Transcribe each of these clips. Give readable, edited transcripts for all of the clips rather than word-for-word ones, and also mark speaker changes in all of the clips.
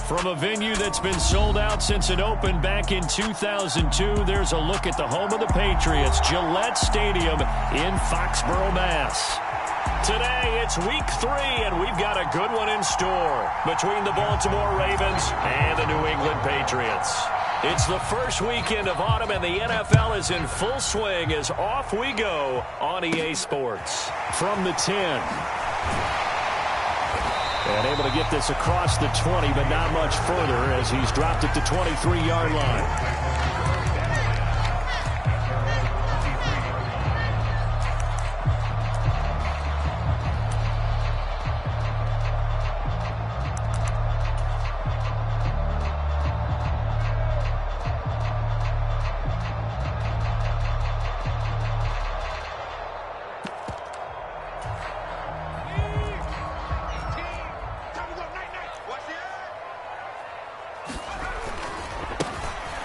Speaker 1: From a venue that's been sold out since it opened back in 2002, there's a look at the home of the Patriots, Gillette Stadium in Foxborough, Mass. Today, it's week 3, and we've got a good one in store between the Baltimore Ravens and the New England Patriots. It's the first weekend of autumn, and the NFL is in full swing as off we go on EA Sports. From the 10. And able to get this across the 20, but not much further as he's dropped it to 23-yard line.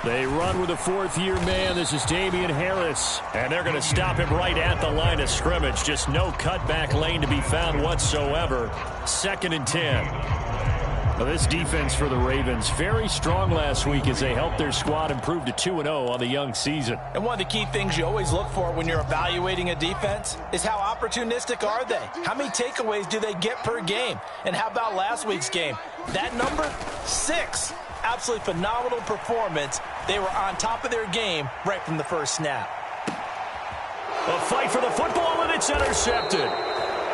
Speaker 1: They run with a fourth-year man. This is Damian Harris. And they're going to stop him right at the line of scrimmage. Just no cutback lane to be found whatsoever. 2nd and 10. Now, this defense for the Ravens, very strong last week as they helped their squad improve to 2-0 on the young season.
Speaker 2: And one of the key things you always look for when you're evaluating a defense is how opportunistic are they? How many takeaways do they get per game? And how about last week's game? That number, 6. Absolutely phenomenal performance. They were on top of their game right from the first snap.
Speaker 1: A fight for the football, and it's intercepted.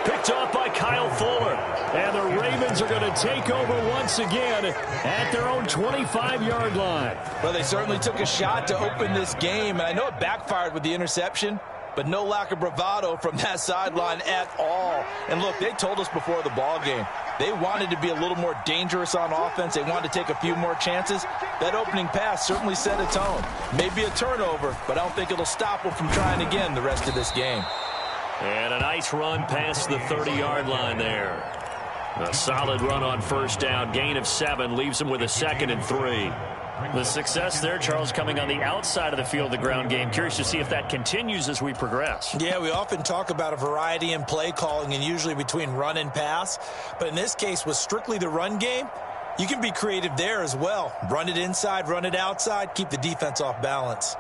Speaker 1: Picked off by Kyle Fuller. And the Ravens are going to take over once again at their own 25-yard line.
Speaker 2: Well, they certainly took a shot to open this game. And I know it backfired with the interception, but no lack of bravado from that sideline at all. And look, they told us before the ball game, they wanted to be a little more dangerous on offense. They wanted to take a few more chances. That opening pass certainly set a tone. Maybe a turnover, but I don't think it'll stop them from trying again the rest of this game.
Speaker 1: And a nice run past the 30-yard line there. A solid run on first down. Gain of 7 leaves them with a 2nd and 3. The success there, Charles, coming on the outside of the field, the ground game. Curious to see if that continues as we progress.
Speaker 2: Yeah, we often talk about a variety in play calling and usually between run and pass. But in this case, with strictly the run game, you can be creative there as well. Run it inside, run it outside, keep the defense off balance.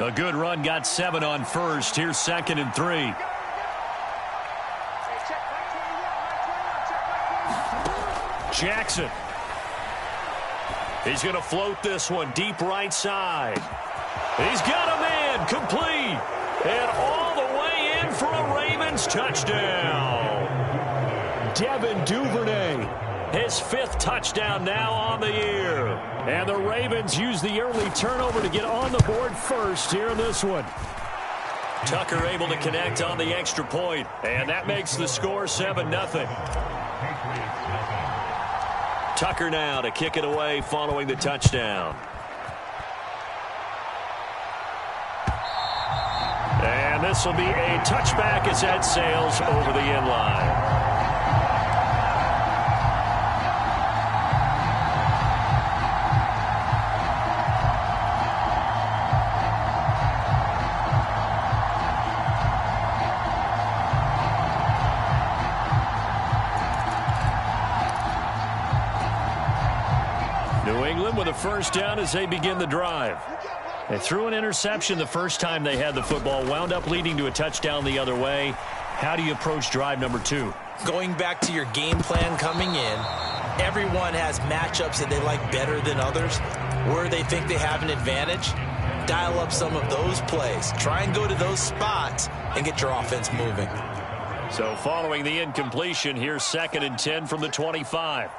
Speaker 1: A good run, got 7 on first. Here's 2nd and 3. Jackson. He's going to float this one deep right side. He's got a man complete. And all the way in for a Ravens touchdown. Devin Duvernay. His 5th touchdown now on the year. And the Ravens use the early turnover to get on the board first here in this one. Tucker able to connect on the extra point. And that makes the score 7-0. Tucker now to kick it away following the touchdown. And this will be a touchback as that sails over the end line. New England with a first down as they begin the drive. They threw an interception the first time they had the football, wound up leading to a touchdown the other way. How do you approach drive number 2?
Speaker 2: Going back to your game plan coming in, everyone has matchups that they like better than others, where they think they have an advantage. Dial up some of those plays. Try and go to those spots and get your offense moving.
Speaker 1: So following the incompletion, here's 2nd and 10 from the 25.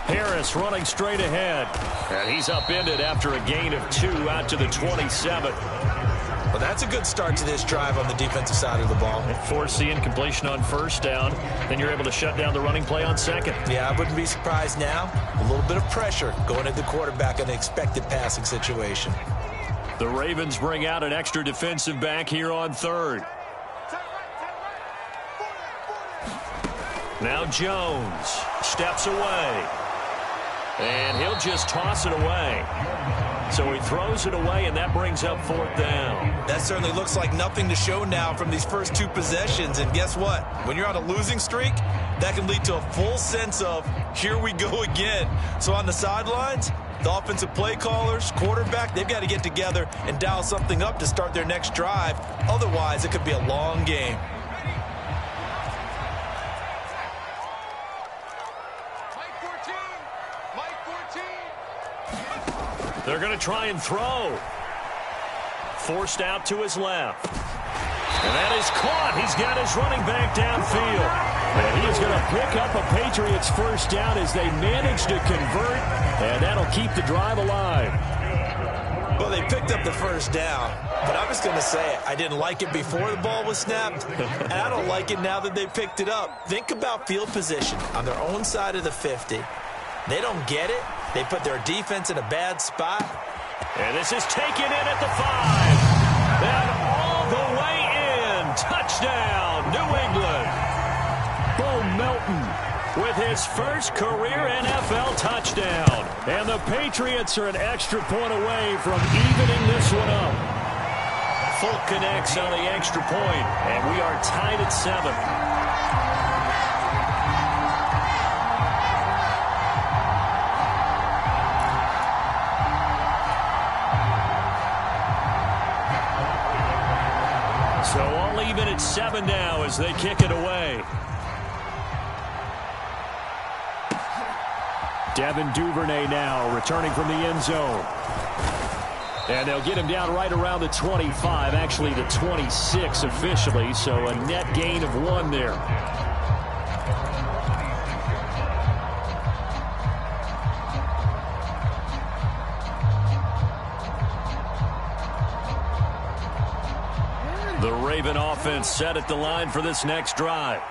Speaker 1: Harris running straight ahead. And he's upended after a gain of 2 out to the 27.
Speaker 2: Well, that's a good start to this drive on the defensive side of the ball.
Speaker 1: Force the incompletion on first down. Then you're able to shut down the running play on 2nd.
Speaker 2: Yeah, I wouldn't be surprised now. A little bit of pressure going at the quarterback in an expected passing situation.
Speaker 1: The Ravens bring out an extra defensive back here on 3rd. Now Jones steps away. And he'll just toss it away. So he throws it away, and that brings up 4th down.
Speaker 2: That certainly looks like nothing to show now from these first 2 possessions. And guess what? When you're on a losing streak, that can lead to a full sense of, here we go again. So on the sidelines, the offensive play callers, quarterback, they've got to get together and dial something up to start their next drive. Otherwise, it could be a long game.
Speaker 1: They're going to try and throw. Forced out to his left. And that is caught. He's got his running back downfield. And he is going to pick up a Patriots first down as they manage to convert. And that'll keep the drive alive.
Speaker 2: Well, they picked up the first down. But I was going to say, I didn't like it before the ball was snapped. And I don't like it now that they picked it up. Think about field position on their own side of the 50. They don't get it. They put their defense in a bad spot.
Speaker 1: And this is taken in at the 5. And all the way in. Touchdown, New England. Bo Melton with his first career NFL touchdown. And the Patriots are an extra point away from evening this one up. Folk connects on the extra point, and we are tied at 7. So all even at 7 now as they kick it away. Devin Duvernay now returning from the end zone. And they'll get him down right around the 25, actually the 26 officially, so a net gain of 1 there. The Raven offense set at the line for this next drive.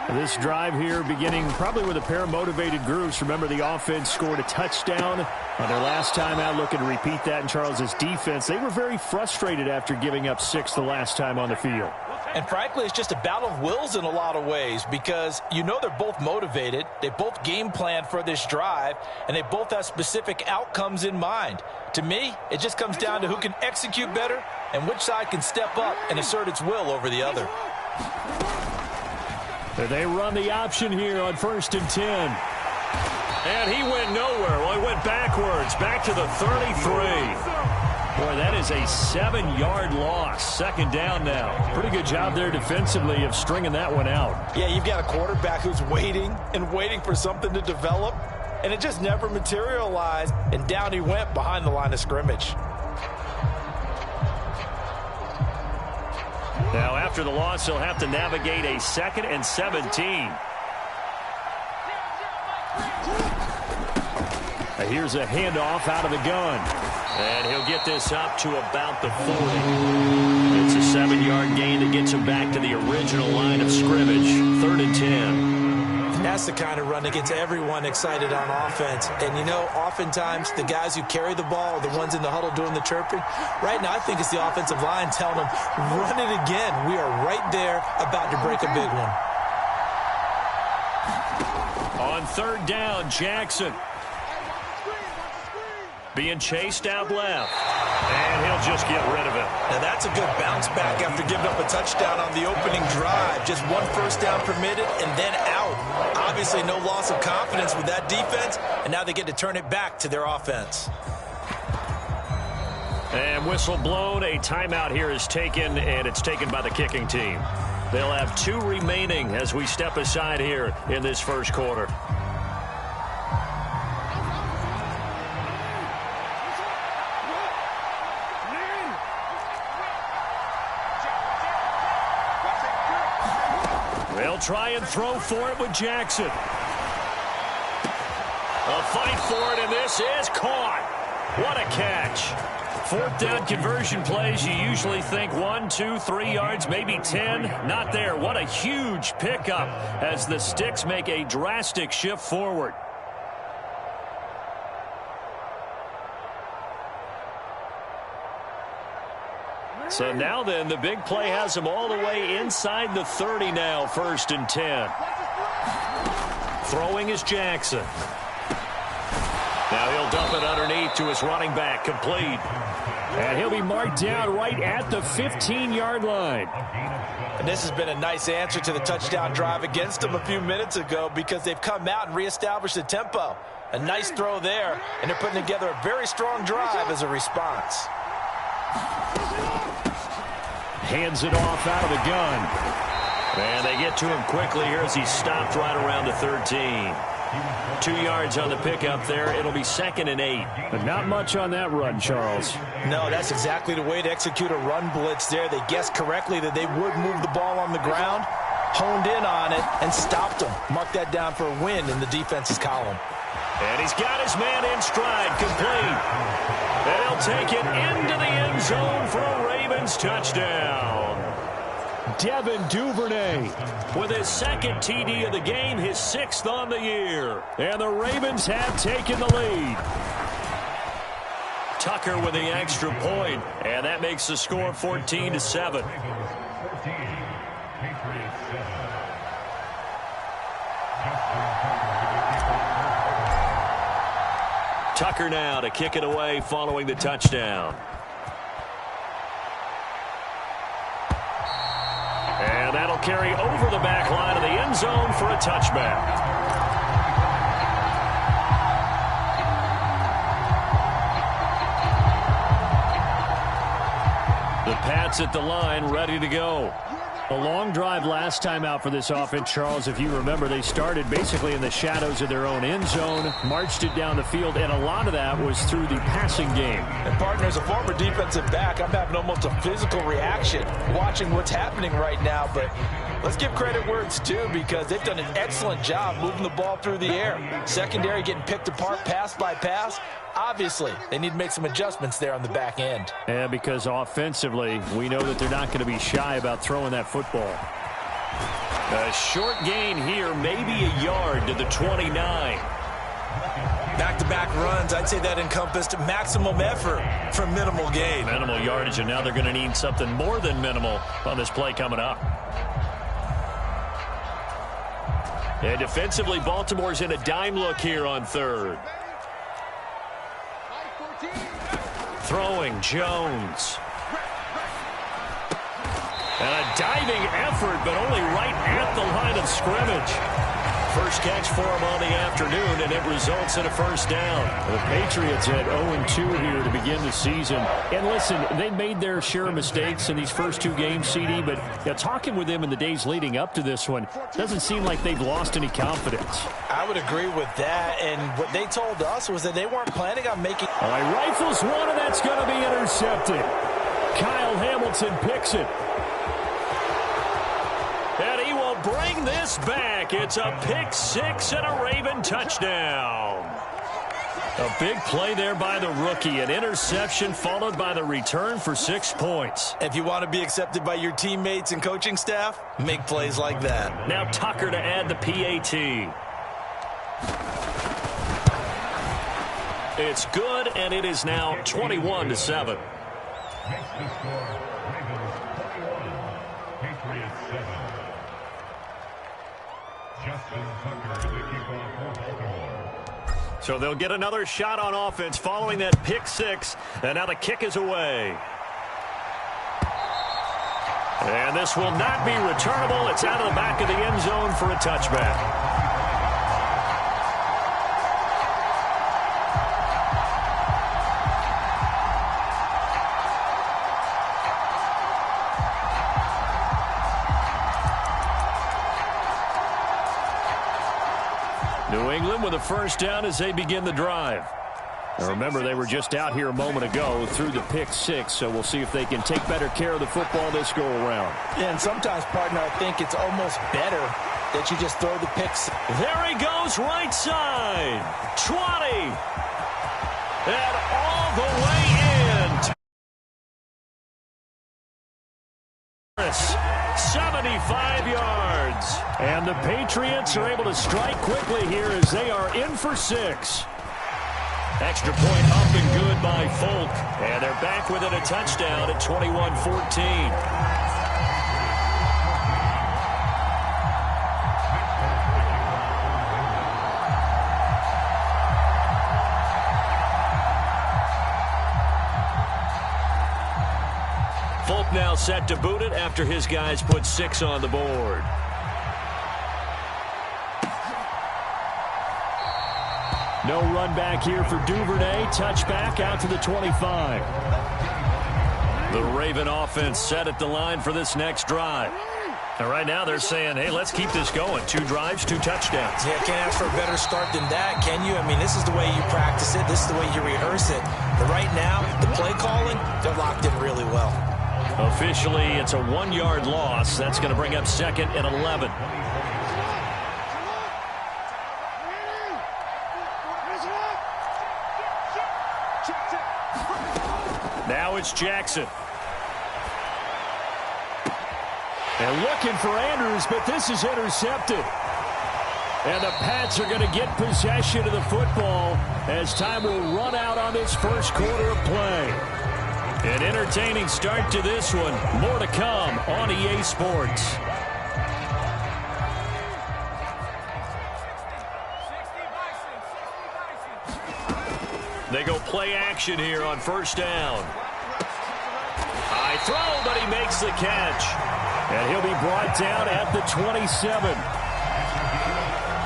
Speaker 1: This drive here beginning probably with a pair of motivated groups. Remember, the offense scored a touchdown on their last time out, looking to repeat that in Charles's defense. They were very frustrated after giving up 6 the last time on the field.
Speaker 2: And frankly, it's just a battle of wills in a lot of ways because you know they're both motivated. They both game plan for this drive, and they both have specific outcomes in mind. To me, it just comes down to who can execute better and which side can step up and assert its will over the other.
Speaker 1: They run the option here on 1st and 10. And he went nowhere. Well, he went backwards, back to the 33. Boy, that is a 7-yard loss. 2nd down now. Pretty good job there defensively of stringing that one out.
Speaker 2: Yeah, you've got a quarterback who's waiting and waiting for something to develop, and it just never materialized, and down he went behind the line of scrimmage.
Speaker 1: Now, after the loss, he'll have to navigate a 2nd and 17. Here's a handoff out of the gun. And he'll get this up to about the 40. It's a 7-yard gain that gets him back to the original line of scrimmage. 3rd and 10.
Speaker 2: That's the kind of run that gets everyone excited on offense. And, you know, oftentimes the guys who carry the ball are the ones in the huddle doing the chirping. Right now, I think it's the offensive line telling them, run it again. We are right there about to break a big one.
Speaker 1: On 3rd down, Jackson being chased out left. And he'll just get rid of it.
Speaker 2: Now that's a good bounce back after giving up a touchdown on the opening drive. Just 1 first down permitted and then out. Obviously no loss of confidence with that defense, and now they get to turn it back to their offense.
Speaker 1: And whistle blown. A timeout here is taken, and it's taken by the kicking team. They'll have 2 remaining as we step aside here in this first quarter. They'll try and throw for it with Jackson. A fight for it, and this is caught. What a catch. 4th down conversion plays, you usually think 1, 2, 3 yards, maybe 10. Not there. What a huge pickup as the Sticks make a drastic shift forward. So now then, the big play has them all the way inside the 30 now, 1st and 10. Throwing is Jackson. Now he'll dump it underneath to his running back, complete.
Speaker 3: And he'll be marked down right at the 15-yard line.
Speaker 2: And this has been a nice answer to the touchdown drive against them a few minutes ago because they've come out and reestablished the tempo. A nice throw there, and they're putting together a very strong drive as a response.
Speaker 3: Hands it off out of the gun.
Speaker 1: And they get to him quickly here as he's stopped right around the 13. 2 yards on the pickup there. It'll be 2nd and 8.
Speaker 3: But not much on that run, Charles.
Speaker 2: No, that's exactly the way to execute a run blitz there. They guessed correctly that they would move the ball on the ground, honed in on it, and stopped them. Mark that down for a win in the defense's column.
Speaker 1: And he's got his man in stride, complete. And he'll take it into the end zone for a Ravens touchdown.
Speaker 3: Devin Duvernay
Speaker 1: with his 2nd TD of the game, his 6th on the year.
Speaker 3: And the Ravens have taken the lead.
Speaker 1: Tucker with the extra point, and that makes the score 14-7. Tucker now to kick it away following the touchdown. And that'll carry over the back line of the end zone for a touchback. The Pats at the line, ready to go.
Speaker 3: A long drive last time out for this offense, Charles. If you remember, they started basically in the shadows of their own end zone, marched it down the field, and a lot of that was through the passing game.
Speaker 2: And, partner, as a former defensive back, I'm having almost a physical reaction watching what's happening right now. But let's give credit where it's due because they've done an excellent job moving the ball through the air. Secondary getting picked apart pass by pass. Obviously, they need to make some adjustments there on the back end.
Speaker 3: Yeah, because offensively, we know that they're not going to be shy about throwing that football.
Speaker 1: A short gain here, maybe a yard to the 29.
Speaker 2: Back-to-back runs, I'd say that encompassed maximum effort for minimal gain.
Speaker 1: Minimal yardage, and now they're going to need something more than minimal on this play coming up. And defensively, Baltimore's in a dime look here on 3rd. Throwing, Jones. And a diving effort, but only right at the line of scrimmage. First catch for him on the afternoon, and it results in a first down.
Speaker 3: The Patriots at 0-2 here to begin the season. And listen, they made their share of mistakes in these first 2 games, CD, but talking with them in the days leading up to this one, doesn't seem like they've lost any confidence.
Speaker 2: I would agree with that, and what they told us was that they weren't planning on making...
Speaker 3: All right, rifles one, and that's going to be intercepted. Kyle Hamilton picks it.
Speaker 1: And he will bring this back. It's a pick 6 and a Raven touchdown. A big play there by the rookie. An interception followed by the return for 6 points.
Speaker 2: If you want to be accepted by your teammates and coaching staff, make plays like that.
Speaker 1: Now Tucker to add the PAT. It's good, and it is now 21-7. So they'll get another shot on offense following that pick 6, and now the kick is away. And this will not be returnable. It's out of the back of the end zone for a touchback. New England with a first down as they begin the drive.
Speaker 3: Now remember, they were just out here a moment ago through the pick 6, so we'll see if they can take better care of the football this go-around.
Speaker 2: Yeah, and sometimes, partner, I think it's almost better that you just throw the picks.
Speaker 1: There he goes, right side. 20. And all the way in. 75 yards.
Speaker 3: And the Patriots are able to strike quickly here as they are in for 6.
Speaker 1: Extra point up and good by Folk. And they're back within a touchdown at 21-14. Folk now set to boot it after his guys put 6 on the board. No run back here for Duvernay. Touchback out to the 25. The Raven offense set at the line for this next drive. And right now they're saying, hey, let's keep this going. 2 drives, 2 touchdowns.
Speaker 2: Yeah, can't ask for a better start than that, can you? I mean, this is the way you practice it. This is the way you rehearse it. But right now, the play calling, they're locked in really well.
Speaker 1: Officially, it's a 1-yard loss. That's going to bring up 2nd and 11. Now it's Jackson.
Speaker 3: And looking for Andrews, but this is intercepted. And the Pats are going to get possession of the football as time will run out on this first quarter of play. An entertaining start to this one. More to come on EA Sports. They go play action here on first down. High throw, but he makes the catch. And he'll be brought down at the 27.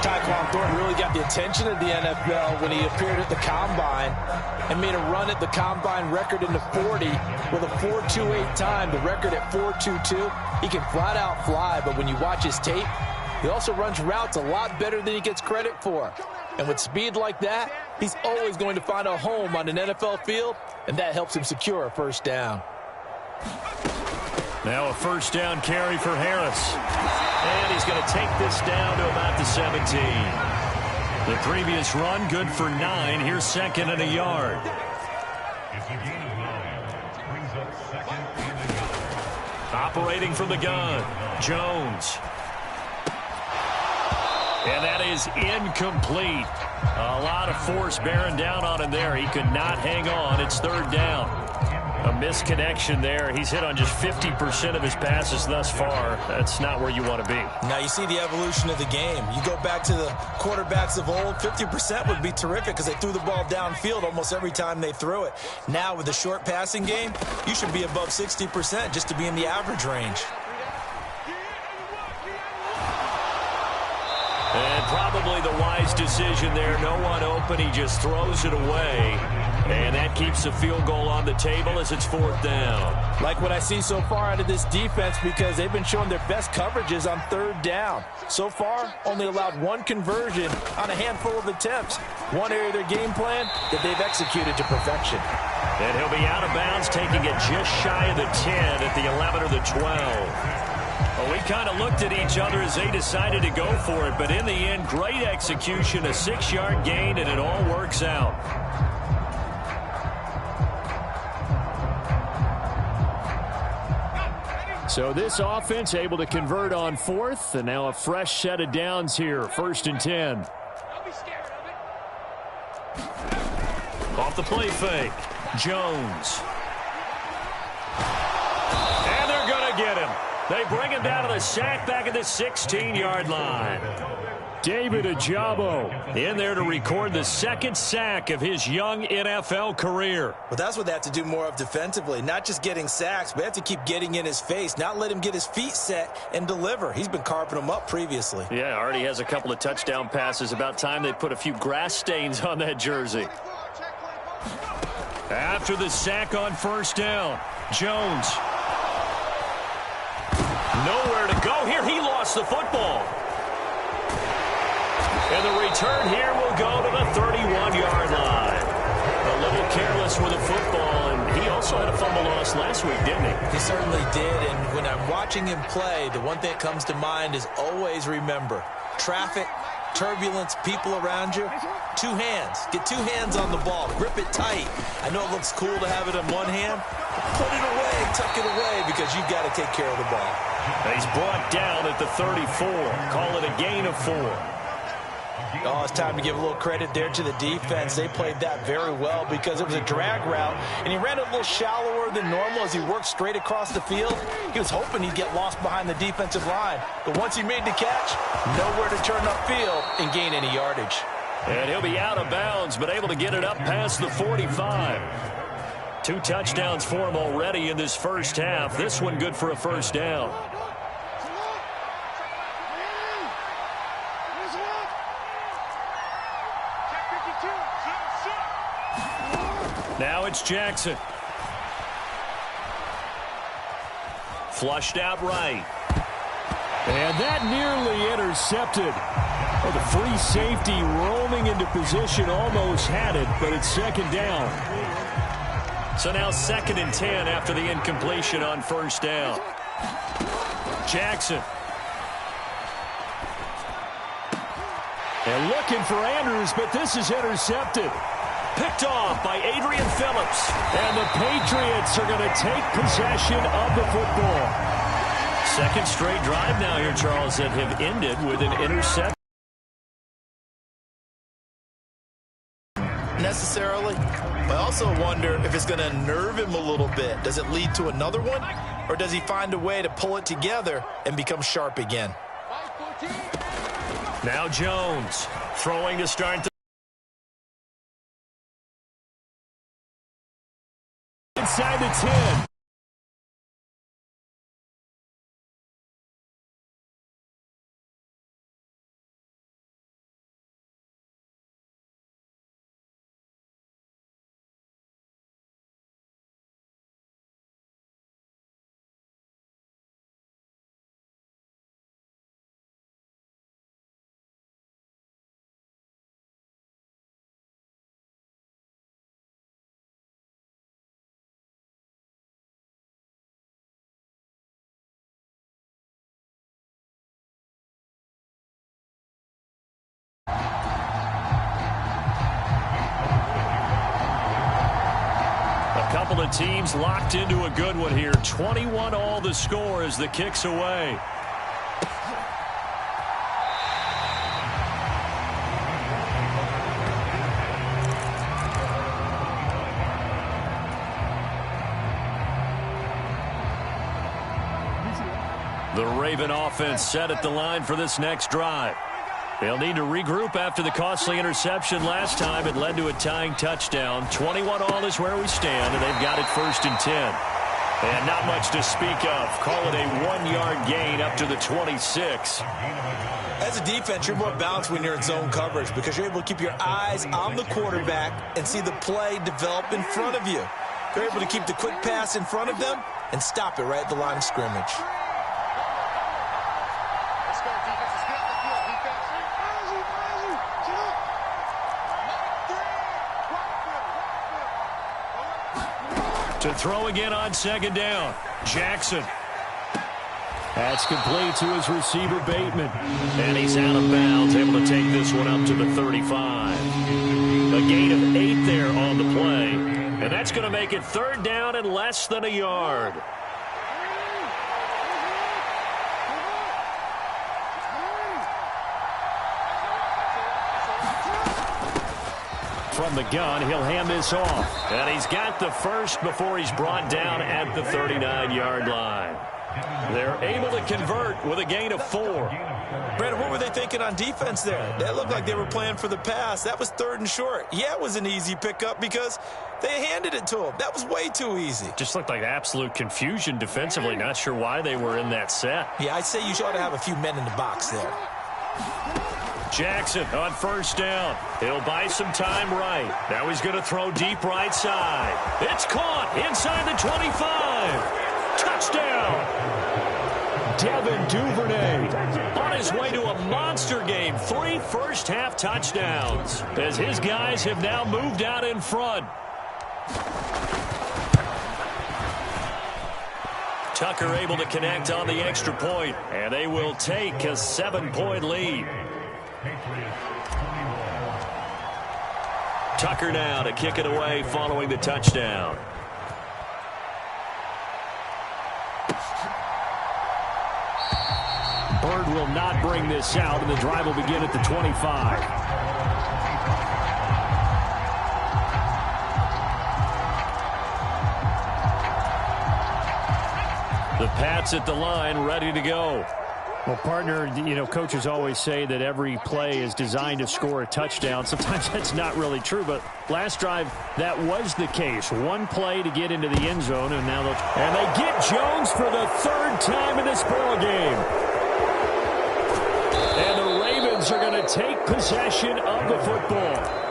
Speaker 2: Tyquan Thornton really got the attention of the NFL when he appeared at the Combine and made a run at the Combine record in the 40 with a 4.28 time, the record at 4.22. He can flat out fly, but when you watch his tape, he also runs routes a lot better than he gets credit for. And with speed like that, he's always going to find a home on an NFL field, and that helps him secure a first down.
Speaker 1: Now a first down carry for Harris. And he's going to take this down to about the 17. The previous run, good for 9. Here's 2nd and a yard. Operating from the gun, Jones. And that is incomplete. A lot of force bearing down on him there. He could not hang on. It's 3rd down. A misconnection there. He's hit on just 50% of his passes thus far. That's not where you want to be.
Speaker 2: Now you see the evolution of the game. You go back to the quarterbacks of old, 50% would be terrific because they threw the ball downfield almost every time they threw it. Now with the short passing game, you should be above 60% just to be in the average range.
Speaker 1: And probably the wise decision there. No one open. He just throws it away. And that keeps the field goal on the table as it's 4th down.
Speaker 2: Like what I see so far out of this defense because they've been showing their best coverages on 3rd down. So far, only allowed 1 conversion on a handful of attempts. One area of their game plan that they've executed to perfection.
Speaker 1: And he'll be out of bounds, taking it just shy of the 10 at the 11 or the 12. Well, we kind of looked at each other as they decided to go for it, but in the end, great execution, a 6-yard gain, and it all works out. So this offense able to convert on 4th, and now a fresh set of downs here, 1st and 10. Off the play fake, Jones. And they're going to get him. They bring him down to the sack back at the 16-yard line. David Ojabo in there to record the 2nd sack of his young NFL career.
Speaker 2: But that's what they have to do more of defensively, not just getting sacks, but they have to keep getting in his face, not let him get his feet set and deliver. He's been carving them up previously.
Speaker 1: Yeah, already has a couple of touchdown passes. About time they put a few grass stains on that jersey. After the sack on 1st down, Jones. Nowhere to go here. He lost the football. And the return here will go to the 31-yard line. A little careless with the football, and he also had a fumble loss last week, didn't he?
Speaker 2: He certainly did, and when I'm watching him play, the one thing that comes to mind is always remember, traffic, turbulence, people around you, 2 hands. Get 2 hands on the ball. Grip it tight. I know it looks cool to have it in one hand. Put it away, tuck it away, because you've got to take care of the ball.
Speaker 1: And he's brought down at the 34. Call it a gain of 4.
Speaker 2: Oh, it's time to give a little credit there to the defense. They played that very well because it was a drag route, and he ran a little shallower than normal as he worked straight across the field. He was hoping he'd get lost behind the defensive line, but once he made the catch, nowhere to turn upfield and gain any yardage.
Speaker 1: And he'll be out of bounds, but able to get it up past the 45. 2 touchdowns for him already in this first half. This one good for a first down. Now it's Jackson. Flushed out right.
Speaker 3: And that nearly intercepted. Oh, the free safety roaming into position almost had it, but it's second down.
Speaker 1: So now 2nd and 10 after the incompletion on first down. Jackson.
Speaker 3: And looking for Andrews, but this is intercepted.
Speaker 1: Picked off by Adrian Phillips.
Speaker 3: And the Patriots are going to take possession of the football.
Speaker 1: Second straight drive now here, Charles, that have ended with an interception.
Speaker 2: Necessarily, but I also wonder if it's going to nerve him a little bit. Does it lead to another one, or does he find a way to pull it together and become sharp again?
Speaker 1: Now Jones throwing to start the
Speaker 3: inside the 10.
Speaker 1: Couple of teams locked into a good one here. 21 all the score as the kick's away. The Raven offense set at the line for this next drive. They'll need to regroup after the costly interception last time. It led to a tying touchdown. 21 all is where we stand, and they've got it 1st and 10. And not much to speak of. Call it a 1-yard gain up to the 26.
Speaker 2: As a defense, you're more balanced when you're in zone coverage because you're able to keep your eyes on the quarterback and see the play develop in front of you. You're able to keep the quick pass in front of them and stop it right at the line of scrimmage.
Speaker 1: To throw again on 2nd down. Jackson.
Speaker 3: That's complete to his receiver, Bateman.
Speaker 1: And he's out of bounds, able to take this one up to the 35. A gain of 8 there on the play. And that's going to make it 3rd down and less than a yard. From the gun, he'll hand this off. And he's got the first before he's brought down at the 39-yard line. They're able to convert with a gain of 4.
Speaker 2: Brandon, what were they thinking on defense there? That looked like they were playing for the pass. That was 3rd and short. Yeah, it was an easy pickup because they handed it to him. That was way too easy.
Speaker 1: Just looked like absolute confusion defensively. Not sure why they were in that set.
Speaker 2: Yeah, I'd say you ought to have a few men in the box there.
Speaker 1: Jackson on 1st down. He'll buy some time right. Now he's going to throw deep right side. It's caught inside the 25. Touchdown.
Speaker 3: Devin Duvernay
Speaker 1: on his way to a monster game. 3 first-half touchdowns as his guys have now moved out in front. Tucker able to connect on the extra point, and they will take a 7-point lead. Tucker now to kick it away following the touchdown.
Speaker 3: Bird will not bring this out, and the drive will begin at the 25. The Pats at the line, ready to go. Well, partner, coaches always say that every play is designed to score a touchdown. Sometimes that's not really true, but last drive, that was the case. One play to get into the end zone, and now they get Jones for the third time in this ball game. And the Ravens are going to take possession of the football.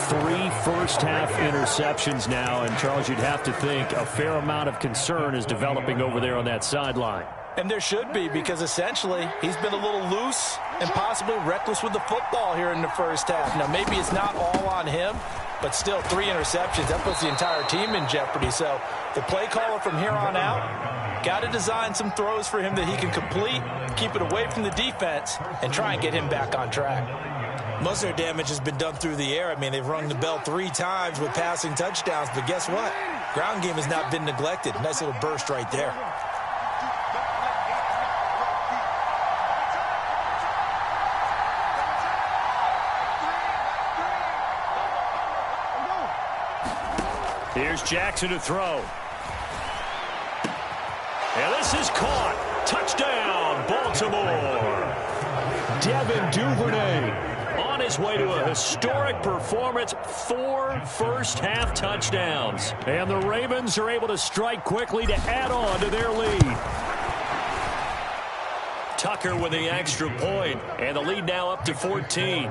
Speaker 3: 3 first-half interceptions now, and Charles, you'd have to think a fair amount of concern is developing over there on that sideline.
Speaker 2: And there should be, because essentially he's been a little loose and possibly reckless with the football here in the first half. Now, maybe it's not all on him, but still 3 interceptions. That puts the entire team in jeopardy. So the play caller from here on out got to design some throws for him that he can complete, keep it away from the defense, and try and get him back on track. Most of their damage has been done through the air. I mean, they've rung the bell 3 times with passing touchdowns, but guess what? Ground game has not been neglected. Nice little burst right there.
Speaker 3: Here's Jackson to throw. And this is caught. Touchdown, Baltimore. Devin Duvernay on his way to a historic performance. 4 first-half touchdowns. And the Ravens are able to strike quickly to add on to their lead. Tucker with the extra point, and the lead now up to 14.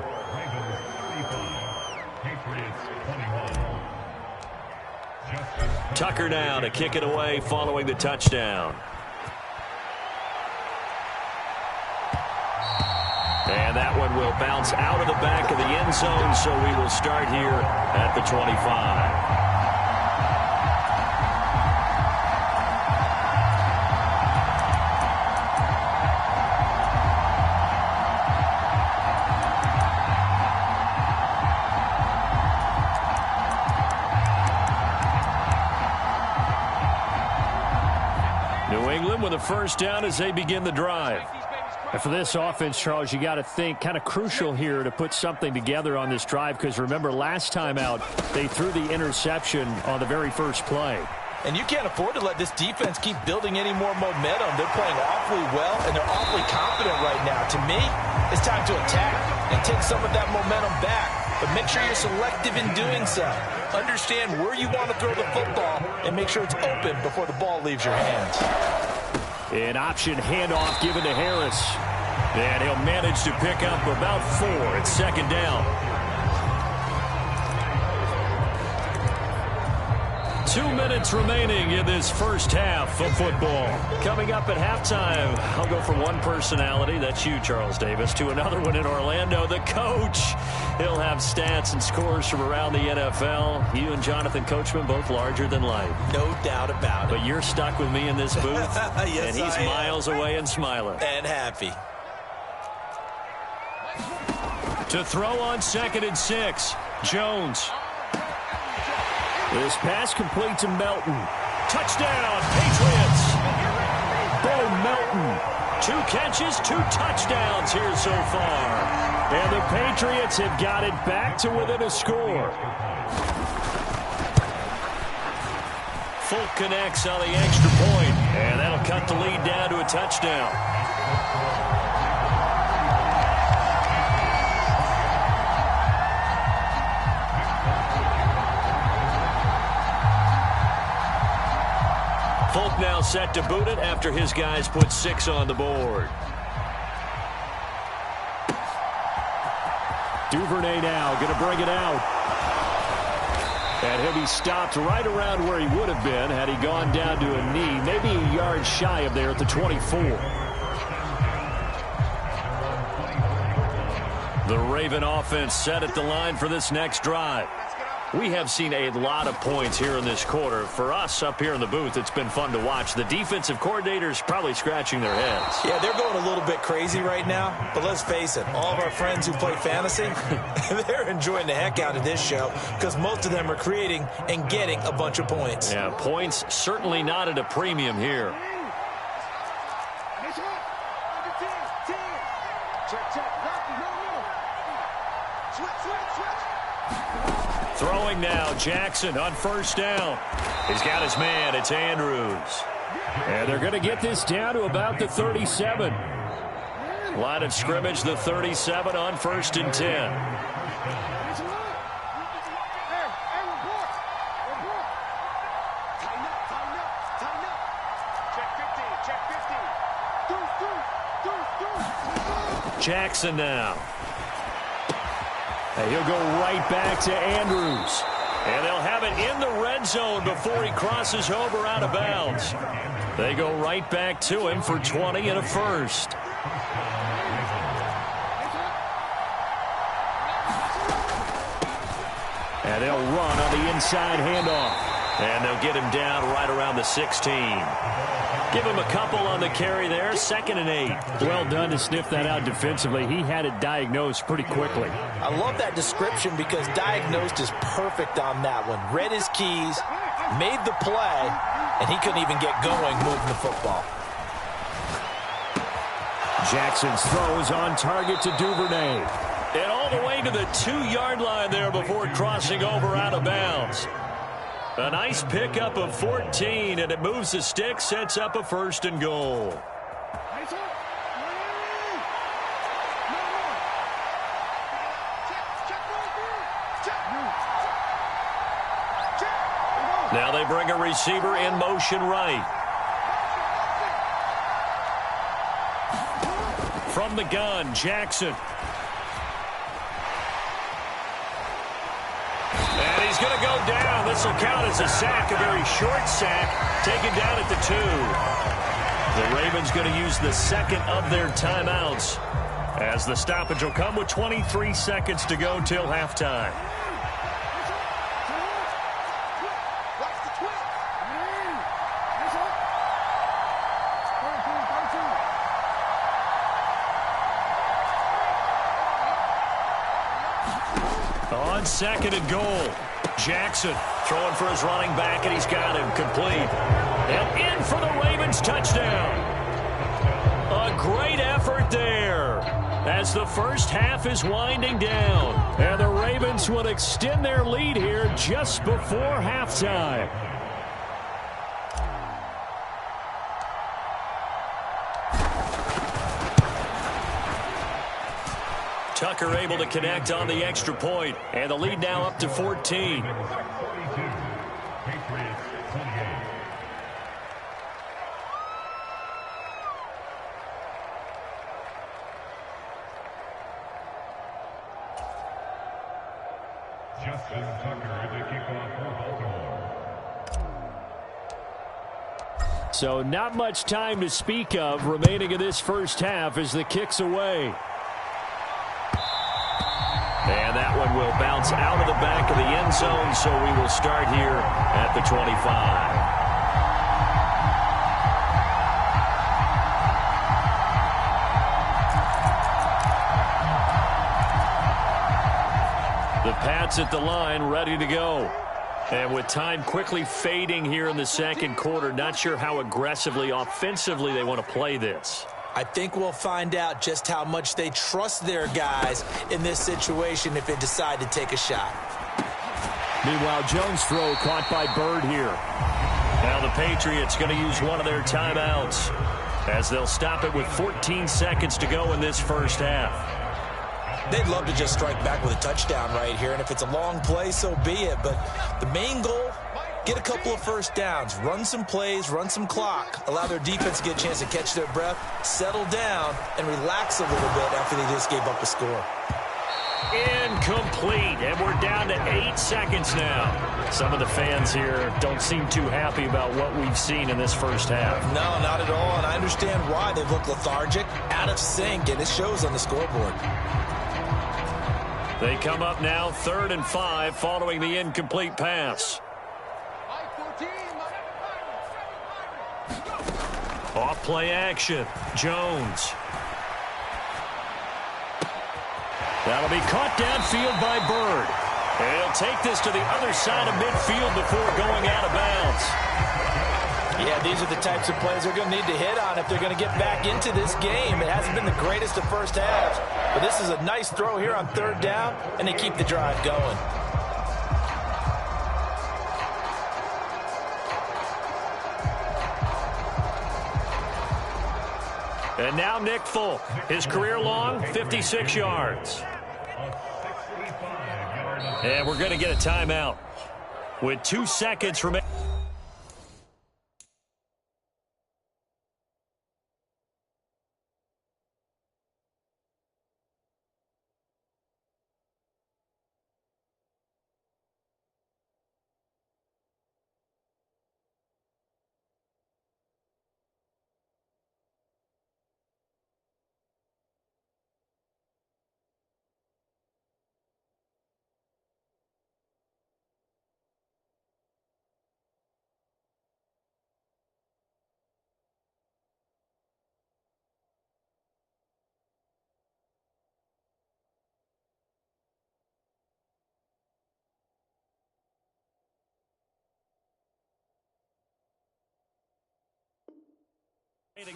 Speaker 3: Tucker now to kick it away following the touchdown. And that one will bounce out of the back of the end zone, so we will start here at the 25. With a first down as they begin the drive. And for this offense, Charles, you got to think kind of crucial here to put something together on this drive, because remember last time out they threw the interception on the very first play.
Speaker 2: And you can't afford to let this defense keep building any more momentum. They're playing awfully well, and they're awfully confident right now. To me, it's time to attack and take some of that momentum back. But make sure you're selective in doing so. Understand where you want to throw the football and make sure it's open before the ball leaves your hands.
Speaker 3: An option handoff given to Harris. And he'll manage to pick up about 4 at second down. 2 minutes remaining in this first half of football. Coming up at halftime, I'll go from one personality, that's you, Charles Davis, to another one in Orlando, the coach. He'll have stats and scores from around the NFL. You and Jonathan Coachman, both larger than life.
Speaker 2: No doubt about it.
Speaker 3: But you're stuck with me in this booth,
Speaker 2: yes,
Speaker 3: and he's miles away and smiling.
Speaker 2: And happy.
Speaker 3: To throw on 2nd and 6, Jones. This pass complete to Melton. Touchdown, Patriots. Bo Melton. 2 catches, 2 touchdowns here so far. And the Patriots have got it back to within a score. Folk connects on the extra point, and that'll cut the lead down to a touchdown. Folk now set to boot it after his guys put 6 on the board. Duvernay now going to bring it out. And he'll be stopped right around where he would have been had he gone down to a knee, maybe a yard shy of there at the 24. The Raven offense set at the line for this next drive. We have seen a lot of points here in this quarter. For us up here in the booth, it's been fun to watch. The defensive coordinators probably scratching their heads.
Speaker 2: Yeah, they're going a little bit crazy right now. But let's face it, all of our friends who play fantasy, they're enjoying the heck out of this show because most of them are creating and getting a bunch of points.
Speaker 3: Yeah, points certainly not at a premium here. Throwing now, Jackson on first down. He's got his man, it's Andrews. And they're going to get this down to about the 37.
Speaker 1: Line of scrimmage, the 37 on 1st and 10. Jackson now. And he'll go right back to Andrews. And they'll have it in the red zone before he crosses over out of bounds. They go right back to him for 20 and a first. And they'll run on the inside handoff. And they'll get him down right around the 16. Give him a couple on the carry there. 2nd and 8.
Speaker 3: Well done to sniff that out defensively. He had it diagnosed pretty quickly.
Speaker 2: I love that description because diagnosed is perfect on that one. Read his keys, made the play, and he couldn't even get going moving the football.
Speaker 3: Jackson's throws on target to Duvernay.
Speaker 1: And all the way to the 2-yard line there before crossing over out of bounds. A nice pickup of 14, and it moves the stick, sets up a 1st and goal. Now they bring a receiver in motion right. From the gun, Jackson. And he's going to go down. This will count as a sack, a very short sack, taken down at the 2. The Ravens going to use the 2nd of their timeouts as the stoppage will come with 23 seconds to go till halftime. On 2nd and goal, Jackson throwing for his running back, and he's got him complete. And in for the Ravens touchdown. A great effort there as the first half is winding down. And the Ravens will extend their lead here just before halftime. Tucker able to connect on the extra point, and the lead now up to 14.
Speaker 4: Justin Tucker, the kickoff for Baltimore.
Speaker 3: So not much time to speak of remaining in this first half as the kick's away.
Speaker 1: And that one will bounce out of the back of the end zone, so we will start here at the 25. The Pats at the line, ready to go. And with time quickly fading here in the second quarter, not sure how aggressively, offensively they want to play this.
Speaker 2: I think we'll find out just how much they trust their guys in this situation if they decide to take a shot.
Speaker 3: Meanwhile, Jones' throw caught by Bird here.
Speaker 1: Now the Patriots going to use one of their timeouts as they'll stop it with 14 seconds to go in this first half.
Speaker 2: They'd love to just strike back with a touchdown right here, and if it's a long play, so be it. But the main goal, get a couple of first downs, run some plays, run some clock, allow their defense to get a chance to catch their breath, settle down, and relax a little bit after they just gave up a score.
Speaker 1: Incomplete, and we're down to 8 seconds now. Some of the fans here don't seem too happy about what we've seen in this first half.
Speaker 2: No, not at all, and I understand why. They've looked lethargic, out of sync, and it shows on the scoreboard.
Speaker 1: They come up now 3rd and 5 following the incomplete pass. Off play action, Jones. That'll be caught downfield by Bird. And he'll take this to the other side of midfield before going out of bounds.
Speaker 2: Yeah, these are the types of plays they're going to need to hit on if they're going to get back into this game. It hasn't been the greatest of first halves, but this is a nice throw here on 3rd down, and they keep the drive going.
Speaker 1: And now Nick Folk. His career long, 56 yards. And we're going to get a timeout with 2 seconds remaining.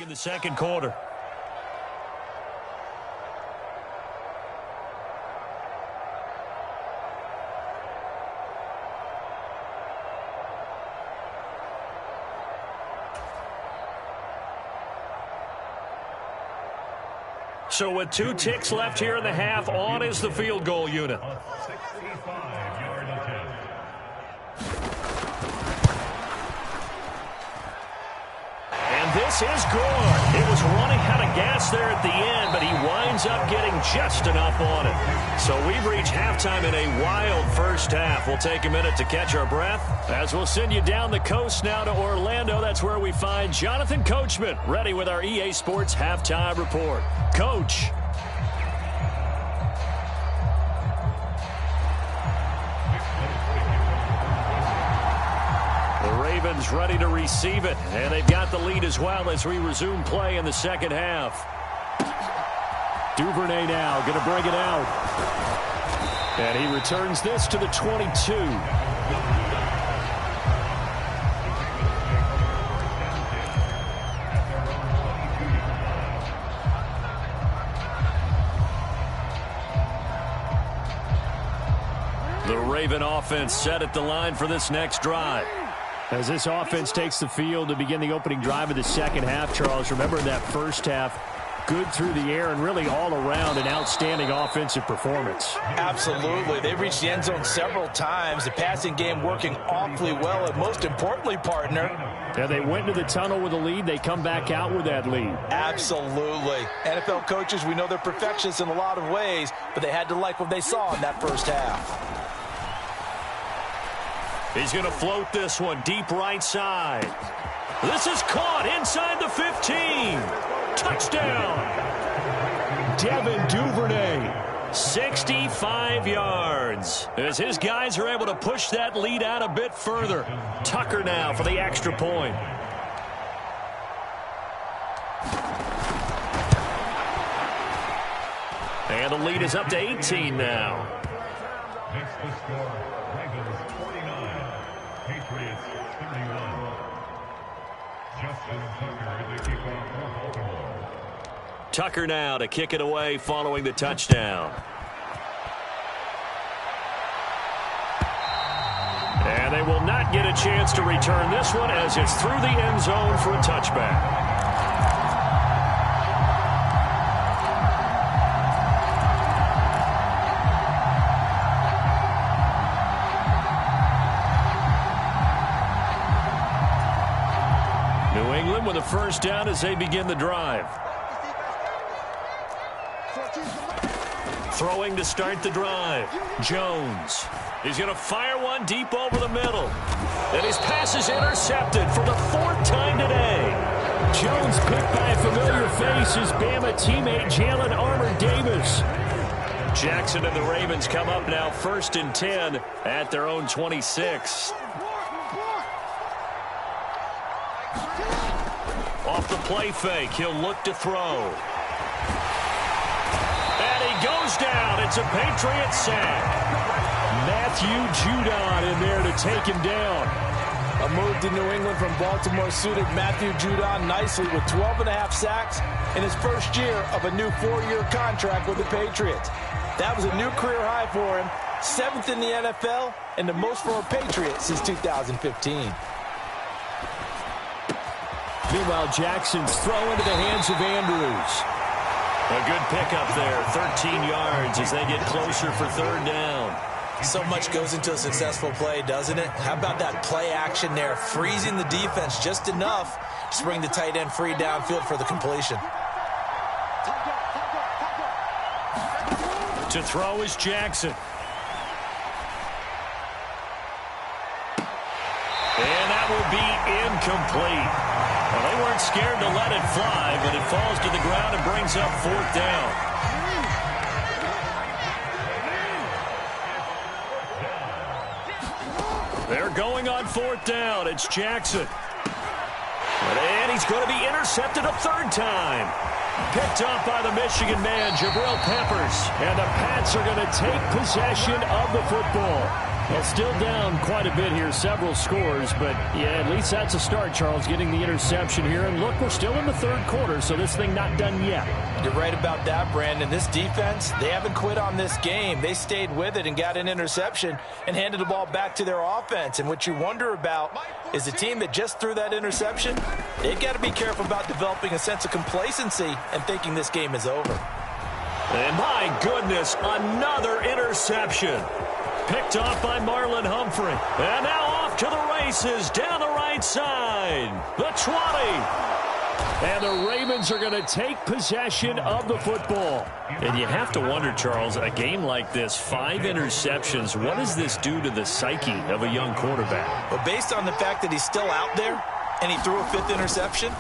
Speaker 1: In the second quarter. So with 2 ticks left here in the half, on is the field goal unit. This is good. It was running out of gas there at the end, but he winds up getting just enough on it. So we've reached halftime in a wild first half. We'll take a minute to catch our breath as we'll send you down the coast now to Orlando. That's where we find Jonathan Coachman ready with our EA Sports Halftime Report. Coach. Ravens ready to receive it, and they've got the lead as well as we resume play in the second half. Duvernay now going to bring it out. And he returns this to the 22. The Raven offense set at the line for this next drive. As this offense takes the field to begin the opening drive of the second half, Charles, remember in that first half, good through the air and really all around an outstanding offensive performance.
Speaker 2: Absolutely. They reached the end zone several times. The passing game working awfully well, and most importantly, partner.
Speaker 3: Yeah, they went into the tunnel with a lead. They come back out with that lead.
Speaker 2: Absolutely. NFL coaches, we know they're perfectionists in a lot of ways, but they had to like what they saw in that first half.
Speaker 1: He's going to float this one deep right side. This is caught inside the 15. Touchdown. Devin Duvernay, 65 yards. As his guys are able to push that lead out a bit further. Tucker now for the extra point. And the lead is up to 18 now.
Speaker 4: Makes the score. Ravens 49, Patriots 31. Justin Tucker, the kickoff for Baltimore.
Speaker 1: Tucker now to kick it away following the touchdown. And they will not get a chance to return this one as it's through the end zone for a touchback. New England with a first down as they begin the drive. Throwing to start the drive. Jones. He's going to fire one deep over the middle. And his pass is intercepted for the 4th time today. Jones picked by a familiar face, his Bama teammate Jalen Armour-Davis. Jackson and the Ravens come up now 1st and 10 at their own 26. Off the play fake, he'll look to throw. And he goes down. It's a Patriot sack. Matthew Judon in there to take him down.
Speaker 2: A move to New England from Baltimore suited Matthew Judon nicely with 12.5 sacks in his first year of a new 4-year contract with the Patriots. That was a new career high for him, 7th in the NFL, and the most for a Patriot since 2015.
Speaker 3: Meanwhile, Jackson's throw into the hands of Andrews.
Speaker 1: A good pickup there, 13 yards as they get closer for third down.
Speaker 2: So much goes into a successful play, doesn't it? How about that play action there, freezing the defense just enough to bring the tight end free downfield for the completion.
Speaker 1: To throw is Jackson. And that will be incomplete. Well, they weren't scared to let it fly, but it falls to the ground and brings up fourth down. They're going on fourth down. It's Jackson. And he's going to be intercepted a third time. Picked off by the Michigan man, Jabril Peppers. And the Pats are going to take possession of the football. Well, still down quite a bit here, several scores, but yeah, at least that's a start, Charles, getting the interception here. And look, we're still in the third quarter, so this thing not done yet.
Speaker 2: You're right about that, Brandon. This defense, they haven't quit on this game. They stayed with it and got an interception and handed the ball back to their offense. And what you wonder about is the team that just threw that interception, they've got to be careful about developing a sense of complacency and thinking this game is over.
Speaker 1: And my goodness, another interception. Picked off by Marlon Humphrey. And now off to the races down the right side. The 20.
Speaker 3: And the Ravens are going to take possession of the football.
Speaker 1: And you have to wonder, Charles, a game like this, 5 interceptions, what does this do to the psyche of a young quarterback?
Speaker 2: But based on the fact that he's still out there and he threw a 5th interception,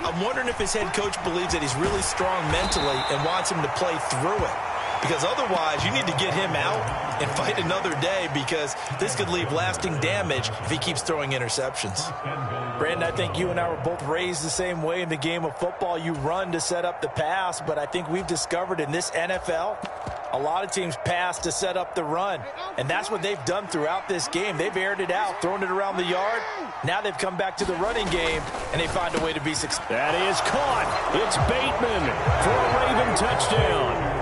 Speaker 2: I'm wondering if his head coach believes that he's really strong mentally and wants him to play through it. Because otherwise, you need to get him out and fight another day, because this could leave lasting damage if he keeps throwing interceptions. Brandon, I think you and I were both raised the same way in the game of football. You run to set up the pass, but I think we've discovered in this NFL, a lot of teams pass to set up the run. And that's what they've done throughout this game. They've aired it out, thrown it around the yard. Now they've come back to the running game, and they find a way to be successful.
Speaker 3: That is caught. It's Bateman for a Raven touchdown.